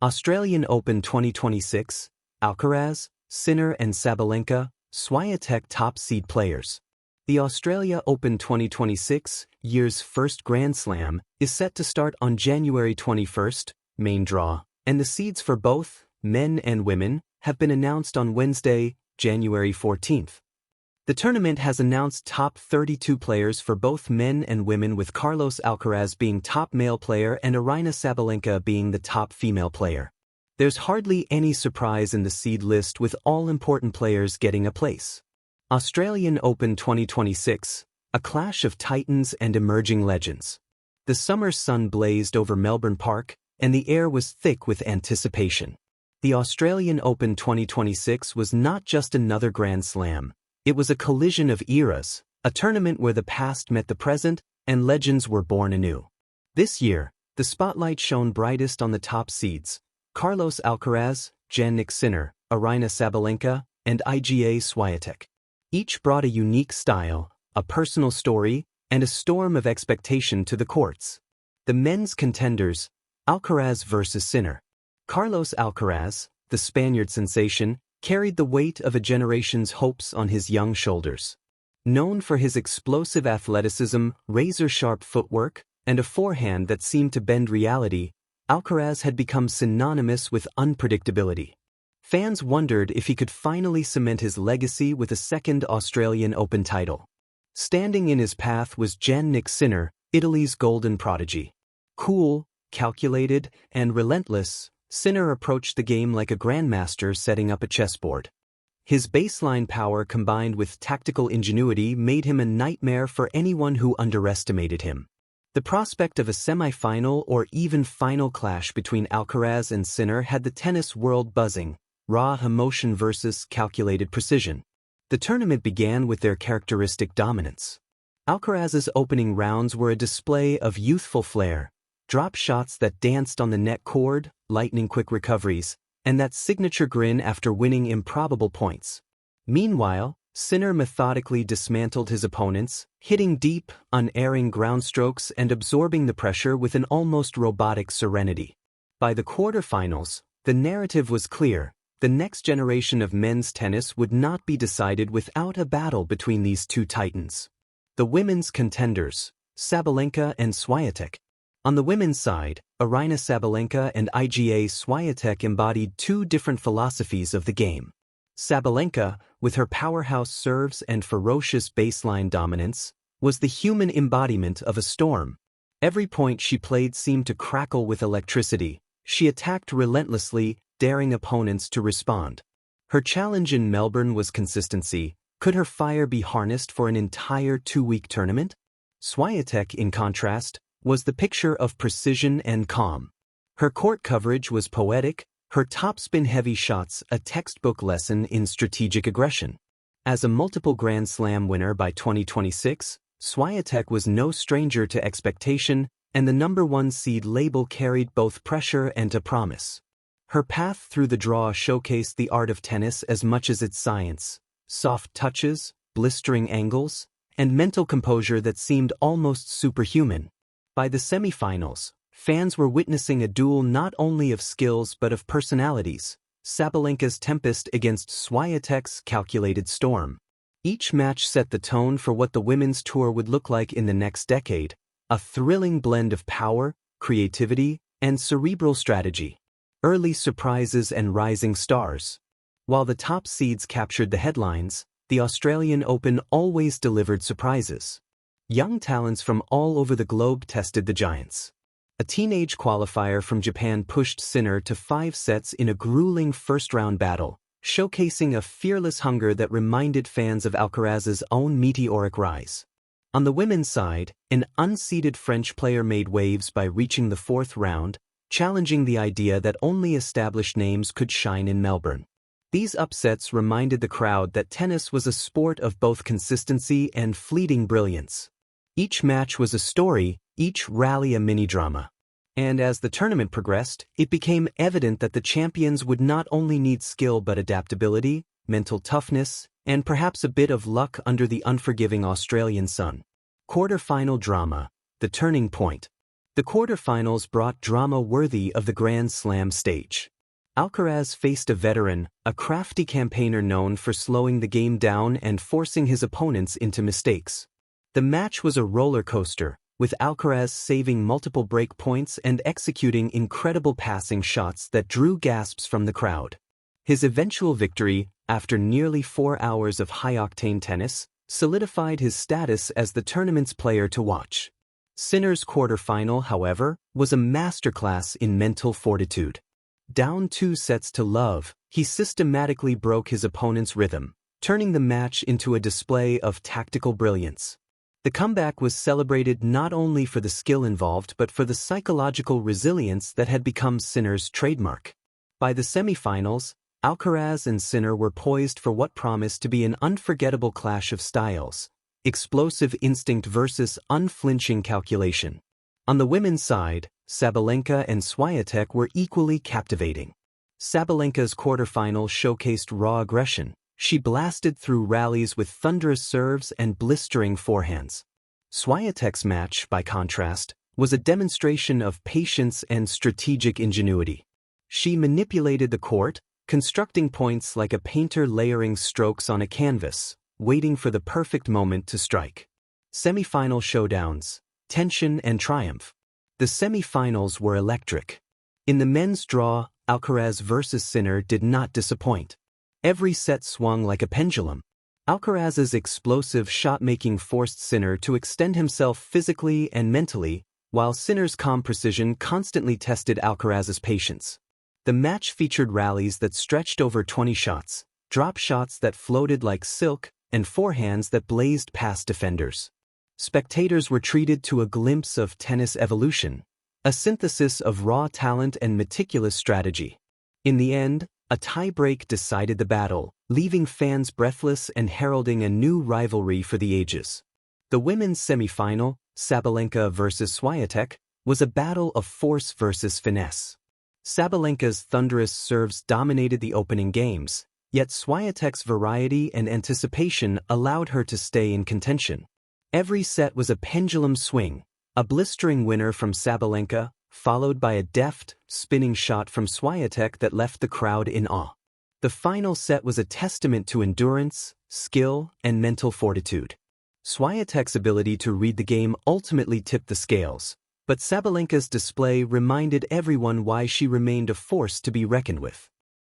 Australian Open 2026, Alcaraz, Sinner and Sabalenka, Swiatek top seed players. The Australia Open 2026, year's first Grand Slam, is set to start on January 21st, main draw, and the seeds for both, men and women, have been announced on Wednesday, January 14th. The tournament has announced top 32 players for both men and women, with Carlos Alcaraz being top male player and Aryna Sabalenka being the top female player. There's hardly any surprise in the seed list, with all important players getting a place. Australian Open 2026, a clash of titans and emerging legends. The summer sun blazed over Melbourne Park, and the air was thick with anticipation. The Australian Open 2026 was not just another Grand Slam. It was a collision of eras, a tournament where the past met the present, and legends were born anew. This year, the spotlight shone brightest on the top seeds: Carlos Alcaraz, Jannik Sinner, Aryna Sabalenka, and Iga Swiatek. Each brought a unique style, a personal story, and a storm of expectation to the courts. The men's contenders: Alcaraz versus Sinner. Carlos Alcaraz, the Spaniard sensation, carried the weight of a generation's hopes on his young shoulders. Known for his explosive athleticism, razor-sharp footwork, and a forehand that seemed to bend reality, Alcaraz had become synonymous with unpredictability. Fans wondered if he could finally cement his legacy with a second Australian Open title. Standing in his path was Jannik Sinner, Italy's golden prodigy. Cool, calculated, and relentless, Sinner approached the game like a grandmaster setting up a chessboard. His baseline power combined with tactical ingenuity made him a nightmare for anyone who underestimated him. The prospect of a semi-final or even final clash between Alcaraz and Sinner had the tennis world buzzing: raw emotion versus calculated precision. The tournament began with their characteristic dominance. Alcaraz's opening rounds were a display of youthful flair: drop shots that danced on the net cord, lightning-quick recoveries, and that signature grin after winning improbable points. Meanwhile, Sinner methodically dismantled his opponents, hitting deep, unerring ground strokes and absorbing the pressure with an almost robotic serenity. By the quarterfinals, the narrative was clear: the next generation of men's tennis would not be decided without a battle between these two titans. The women's contenders: Sabalenka and Swiatek. On the women's side, Aryna Sabalenka and Iga Swiatek embodied two different philosophies of the game. Sabalenka, with her powerhouse serves and ferocious baseline dominance, was the human embodiment of a storm. Every point she played seemed to crackle with electricity. She attacked relentlessly, daring opponents to respond. Her challenge in Melbourne was consistency. Could her fire be harnessed for an entire two-week tournament? Swiatek, in contrast, was the picture of precision and calm. Her court coverage was poetic, her topspin-heavy shots a textbook lesson in strategic aggression. As a multiple Grand Slam winner by 2026, Swiatek was no stranger to expectation, and the #1 seed label carried both pressure and a promise. Her path through the draw showcased the art of tennis as much as its science: soft touches, blistering angles, and mental composure that seemed almost superhuman. By the semifinals, fans were witnessing a duel not only of skills but of personalities: Sabalenka's tempest against Swiatek's calculated storm. Each match set the tone for what the women's tour would look like in the next decade: a thrilling blend of power, creativity, and cerebral strategy. Early surprises and rising stars. While the top seeds captured the headlines, the Australian Open always delivered surprises. Young talents from all over the globe tested the giants. A teenage qualifier from Japan pushed Sinner to 5 sets in a grueling first-round battle, showcasing a fearless hunger that reminded fans of Alcaraz's own meteoric rise. On the women's side, an unseeded French player made waves by reaching the 4th round, challenging the idea that only established names could shine in Melbourne. These upsets reminded the crowd that tennis was a sport of both consistency and fleeting brilliance. Each match was a story, each rally a mini-drama. And as the tournament progressed, it became evident that the champions would not only need skill but adaptability, mental toughness, and perhaps a bit of luck under the unforgiving Australian sun. Quarter-final drama, the turning point. The quarterfinals brought drama worthy of the Grand Slam stage. Alcaraz faced a veteran, a crafty campaigner known for slowing the game down and forcing his opponents into mistakes. The match was a roller coaster, with Alcaraz saving multiple break points and executing incredible passing shots that drew gasps from the crowd. His eventual victory, after nearly 4 hours of high-octane tennis, solidified his status as the tournament's player to watch. Sinner's quarterfinal, however, was a masterclass in mental fortitude. Down 2-0, he systematically broke his opponent's rhythm, turning the match into a display of tactical brilliance. The comeback was celebrated not only for the skill involved but for the psychological resilience that had become Sinner's trademark. By the semifinals, Alcaraz and Sinner were poised for what promised to be an unforgettable clash of styles, explosive instinct versus unflinching calculation. On the women's side, Sabalenka and Swiatek were equally captivating. Sabalenka's quarterfinal showcased raw aggression. She blasted through rallies with thunderous serves and blistering forehands. Swiatek's match, by contrast, was a demonstration of patience and strategic ingenuity. She manipulated the court, constructing points like a painter layering strokes on a canvas, waiting for the perfect moment to strike. Semifinal showdowns, tension and triumph. The semifinals were electric. In the men's draw, Alcaraz versus Sinner did not disappoint. Every set swung like a pendulum. Alcaraz's explosive shot-making forced Sinner to extend himself physically and mentally, while Sinner's calm precision constantly tested Alcaraz's patience. The match featured rallies that stretched over 20 shots, drop shots that floated like silk, and forehands that blazed past defenders. Spectators were treated to a glimpse of tennis evolution, a synthesis of raw talent and meticulous strategy. In the end, a tie-break decided the battle, leaving fans breathless and heralding a new rivalry for the ages. The women's semifinal, Sabalenka versus Swiatek, was a battle of force versus finesse. Sabalenka's thunderous serves dominated the opening games, yet Swiatek's variety and anticipation allowed her to stay in contention. Every set was a pendulum swing, a blistering winner from Sabalenka, followed by a deft, spinning shot from Swiatek that left the crowd in awe. The final set was a testament to endurance, skill, and mental fortitude. Swiatek's ability to read the game ultimately tipped the scales, but Sabalenka's display reminded everyone why she remained a force to be reckoned with.